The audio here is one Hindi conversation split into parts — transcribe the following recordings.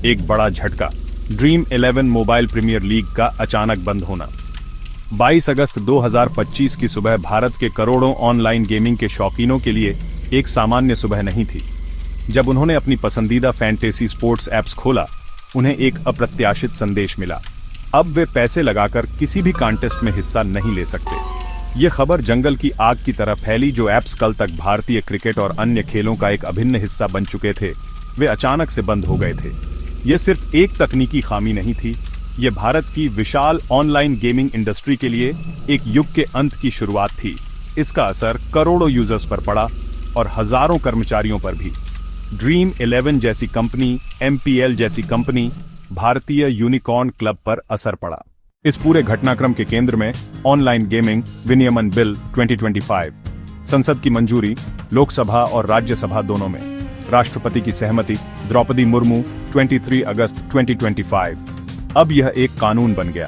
एक बड़ा झटका, ड्रीम 11 मोबाइल प्रीमियर लीग का अचानक बंद होना। 22 अगस्त 2025 की सुबह भारत के करोड़ों ऑनलाइन गेमिंग के शौकीनों के लिए एक सामान्य सुबह नहीं थी। जब उन्होंने अपनी पसंदीदा फैंटेसी स्पोर्ट्स ऐप्स खोला, उन्हें एक अप्रत्याशित संदेश मिला। अब वे पैसे लगाकर किसी भी कॉन्टेस्ट में हिस्सा नहीं ले सकते। ये खबर जंगल की आग की तरह फैली। जो ऐप्स कल तक भारतीय क्रिकेट और अन्य खेलों का एक अभिन्न हिस्सा बन चुके थे, वे अचानक से बंद हो गए थे। ये सिर्फ एक तकनीकी खामी नहीं थी, ये भारत की विशाल ऑनलाइन गेमिंग इंडस्ट्री के लिए एक युग के अंत की शुरुआत थी। इसका असर करोड़ों यूजर्स पर पड़ा और हजारों कर्मचारियों पर भी। ड्रीम 11 जैसी कंपनी, MPL जैसी कंपनी, भारतीय यूनिकॉर्न क्लब पर असर पड़ा। इस पूरे घटनाक्रम के केंद्र में ऑनलाइन गेमिंग विनियमन बिल 2025, संसद की मंजूरी, लोकसभा और राज्यसभा दोनों में, राष्ट्रपति की सहमति, द्रौपदी मुर्मू 23 अगस्त 2025। अब यह एक कानून बन गया।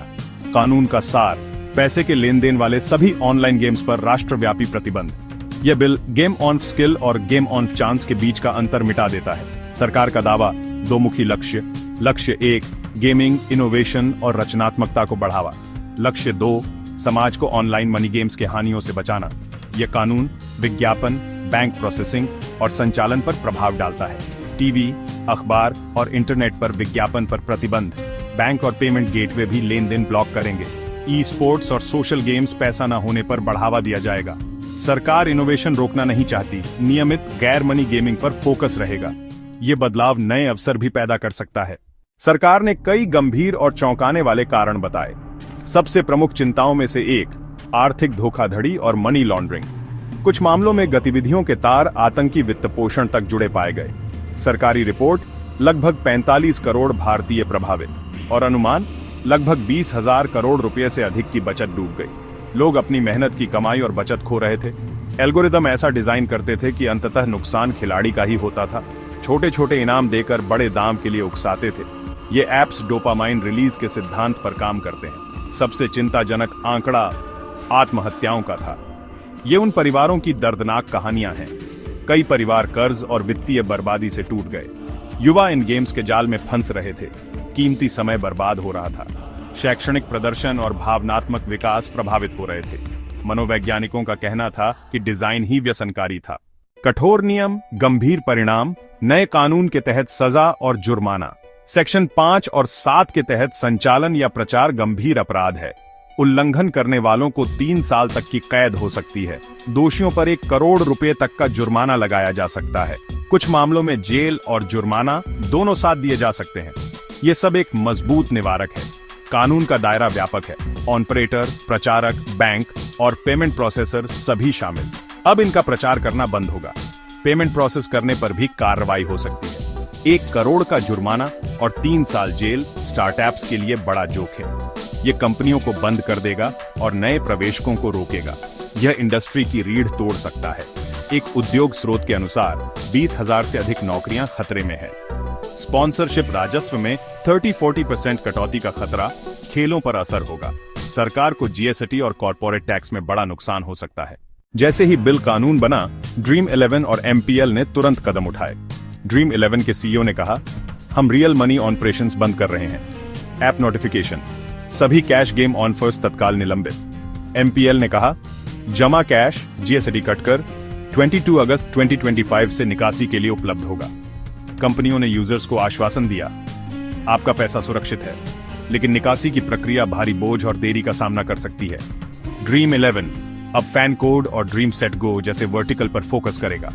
कानून का सार, पैसे के लेन देन वाले सभी ऑनलाइन गेम्स पर राष्ट्रव्यापी प्रतिबंध। यह बिल गेम ऑन स्किल और गेम ऑन चांस के बीच का अंतर मिटा देता है। सरकार का दावा, दो मुखी लक्ष्य। लक्ष्य 1, गेमिंग, इनोवेशन और रचनात्मकता को बढ़ावा। लक्ष्य 2, समाज को ऑनलाइन मनी गेम्स के हानियों से बचाना। यह कानून विज्ञापन, बैंक प्रोसेसिंग और संचालन पर प्रभाव डालता है। टीवी, अखबार और इंटरनेट पर विज्ञापन पर प्रतिबंध। बैंक और पेमेंट गेटवे भी लेन देन ब्लॉक करेंगे। ई स्पोर्ट्स और सोशल गेम्स पैसा न होने पर बढ़ावा दिया जाएगा। सरकार इनोवेशन रोकना नहीं चाहती, नियमित गैर मनी गेमिंग पर फोकस रहेगा। ये बदलाव नए अवसर भी पैदा कर सकता है। सरकार ने कई गंभीर और चौंकाने वाले कारण बताए। सबसे प्रमुख चिंताओं में से एक, आर्थिक धोखाधड़ी और मनी लॉन्ड्रिंग। कुछ मामलों में गतिविधियों के तार आतंकी वित्तपोषण तक जुड़े पाए गए। सरकारी रिपोर्ट, लगभग 45 करोड़ भारतीय प्रभावित और अनुमान लगभग 20,000 करोड़ रुपए से अधिक की बचत डूब गई। लोग अपनी मेहनत की कमाई और बचत खो रहे थे। एल्गोरिदम ऐसा डिजाइन करते थे कि अंततः नुकसान खिलाड़ी का ही होता था। छोटे छोटे इनाम देकर बड़े दाम के लिए उकसाते थे। ये ऐप्स डोपामाइन रिलीज के सिद्धांत पर काम करते हैं। सबसे चिंताजनक आंकड़ा आत्महत्याओं का था। ये उन परिवारों की दर्दनाक कहानियां हैं। कई परिवार कर्ज और वित्तीय बर्बादी से टूट गए। युवा इन गेम्स के जाल में फंस रहे थे। कीमती समय बर्बाद हो रहा था। शैक्षणिक प्रदर्शन और भावनात्मक विकास प्रभावित हो रहे थे। मनोवैज्ञानिकों का कहना था कि डिजाइन ही व्यसनकारी था। कठोर नियम, गंभीर परिणाम, नए कानून के तहत सजा और जुर्माना। सेक्शन 5 और 7 के तहत संचालन या प्रचार गंभीर अपराध है। उल्लंघन करने वालों को 3 साल तक की कैद हो सकती है। दोषियों पर 1 करोड़ रुपए तक का जुर्माना लगाया जा सकता है। कुछ मामलों में जेल और जुर्माना दोनों साथ दिए जा सकते हैं। ये सब एक मजबूत निवारक है। कानून का दायरा व्यापक है। ऑपरेटर, प्रचारक, बैंक और पेमेंट प्रोसेसर सभी शामिल। अब इनका प्रचार करना बंद होगा। पेमेंट प्रोसेस करने पर भी कार्रवाई हो सकती है। 1 करोड़ का जुर्माना और 3 साल जेल स्टार्टअप्स के लिए बड़ा जोखिम। ये कंपनियों को बंद कर देगा और नए प्रवेशकों को रोकेगा। यह इंडस्ट्री की रीढ़ तोड़ सकता है। एक उद्योग स्रोत के अनुसार 20,000 से अधिक नौकरियां खतरे में है। स्पॉन्सरशिप राजस्व में 30-40% कटौती का खतरा। खेलों पर असर होगा। सरकार को GST और कॉर्पोरेट टैक्स में बड़ा नुकसान हो सकता है। जैसे ही बिल कानून बना, ड्रीम 11 और MPL ने तुरंत कदम उठाए। ड्रीम 11 के CEO ने कहा, हम रियल मनी ऑपरेशंस बंद कर रहे हैं। ऐप नोटिफिकेशन, सभी कैश गेम ऑन फर्स्ट तत्काल निलंबित। MPL ने कहा, जमा कैश GST कटकर 22 अगस्त 2025 से निकासी के लिए उपलब्ध होगा। कंपनियों ने यूजर्स को आश्वासन दिया, आपका पैसा सुरक्षित है, लेकिन निकासी की प्रक्रिया भारी बोझ और देरी का सामना कर सकती है। ड्रीम 11 अब फैन कोड और ड्रीम सेट गो जैसे वर्टिकल पर फोकस करेगा।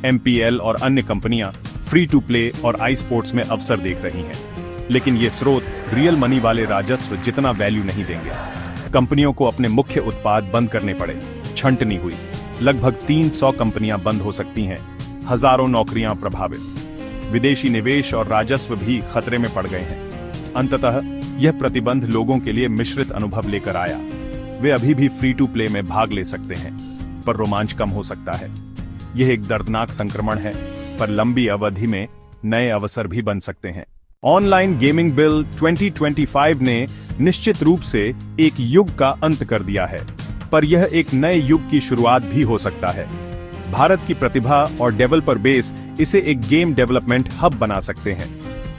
MPL और अन्य कंपनियां फ्री टू प्ले और आई स्पोर्ट्स में अवसर देख रही हैं, लेकिन ये स्रोत रियल मनी वाले राजस्व जितना वैल्यू नहीं देंगे। कंपनियों को अपने मुख्य उत्पाद बंद करने पड़े। छंटनी हुई। लगभग 300 कंपनियां बंद हो सकती हैं। हजारों नौकरियां प्रभावित। विदेशी निवेश और राजस्व भी खतरे में पड़ गए हैं। अंततः यह प्रतिबंध लोगों के लिए मिश्रित अनुभव लेकर आया। वे अभी भी फ्री टू प्ले में भाग ले सकते हैं, पर रोमांच कम हो सकता है। यह एक दर्दनाक संक्रमण है, पर लंबी अवधि में नए अवसर भी बन सकते हैं। ऑनलाइन गेमिंग बिल 2025 ने निश्चित रूप से एक युग का अंत कर दिया है, पर यह एक नए युग की शुरुआत भी हो सकता है। भारत की प्रतिभा और डेवलपर बेस इसे एक गेम डेवलपमेंट हब बना सकते हैं।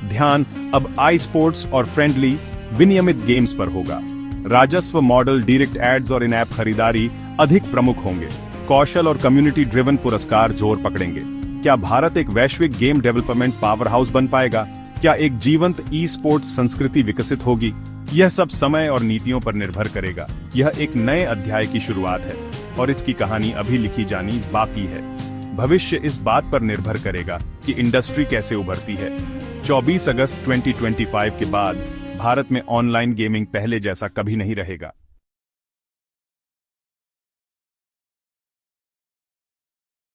ध्यान अब आई स्पोर्ट्स और फ्रेंडली विनियमित गेम्स पर होगा। राजस्व मॉडल, डायरेक्ट एड्स और इन ऐप खरीदारी अधिक प्रमुख होंगे। कौशल और कम्युनिटी ड्रिवन पुरस्कार जोर पकड़ेंगे। क्या भारत एक वैश्विक गेम डेवलपमेंट पावर हाउस बन पाएगा? क्या एक जीवंत ई स्पोर्ट्स संस्कृति विकसित होगी? यह सब समय और नीतियों पर निर्भर करेगा। यह एक नए अध्याय की शुरुआत है और इसकी कहानी अभी लिखी जानी बाकी है। भविष्य इस बात पर निर्भर करेगा कि इंडस्ट्री कैसे उभरती है। 24 अगस्त 2025 के बाद भारत में ऑनलाइन गेमिंग पहले जैसा कभी नहीं रहेगा।